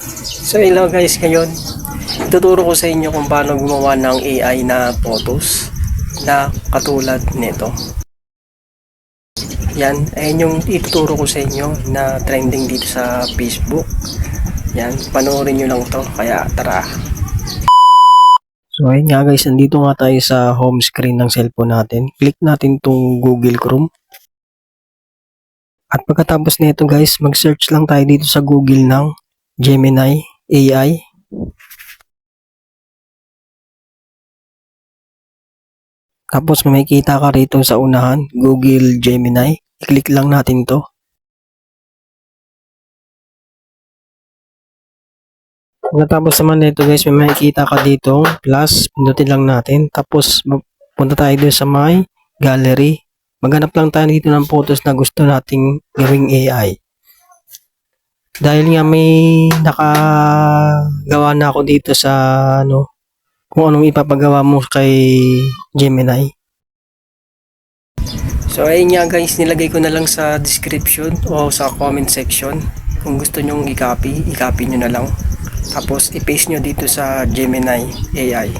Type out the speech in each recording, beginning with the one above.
So hello guys, ngayon ituturo ko sa inyo kung paano gumawa ng AI na photos na katulad nito. Yan, ayan yung ituturo ko sa inyo na trending dito sa Facebook. Yan, panoorin nyo lang to, kaya tara. So ayun nga guys, nandito nga tayo sa home screen ng cellphone natin. Click natin tong Google Chrome. At pagkatapos nito guys, mag-search lang tayo dito sa Google ng Gemini AI. Tapos may makikita ka rito sa unahan, Google Gemini. I-click lang natin to. Pagkatapos naman nito guys, may makikita ka dito, plus, pindutin lang natin. Tapos punta tayo dito sa my gallery. Maghanap lang tayo dito ng photos na gusto nating gawing AI. Dahil nga may nakagawa na ako dito sa kung anong ipapagawa mo kay Gemini. So ayun nga guys, nilagay ko na lang sa description o sa comment section. Kung gusto nyong i-copy nyo na lang. Tapos i-paste nyo dito sa Gemini AI.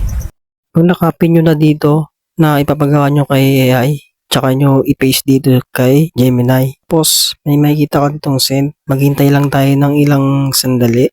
Kung na-copy nyo na dito na ipapagawa nyo kay AI, tsaka nyo i-paste dito kay Gemini. Tapos may makikita ka ditong send. Maghintay lang tayo ng ilang sandali.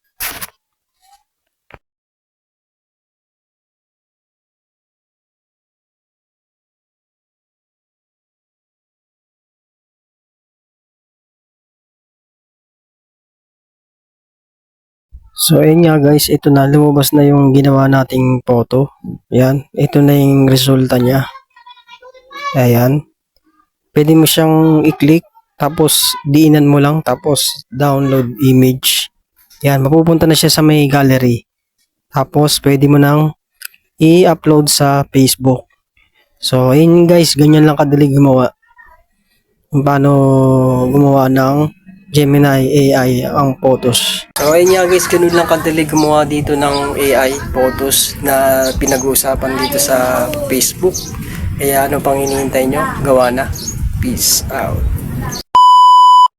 So ayun nga guys, ito na, lumabas na yung ginawa nating photo. Ayan, ito na yung resulta niya. Ayan. Pwede mo siyang i-click, tapos diinan mo lang, tapos download image. Ayan, mapupunta na siya sa may gallery. Tapos pwede mo nang i-upload sa Facebook. So ayun guys, ganyan lang kadali gumawa. Kung paano gumawa ng Gemini AI ang photos. So ayun nga guys, ganun lang kadali gumawa dito ng AI photos na pinag-uusapan dito sa Facebook. Kaya ano pang hinihintay nyo? Gawa na. Peace out.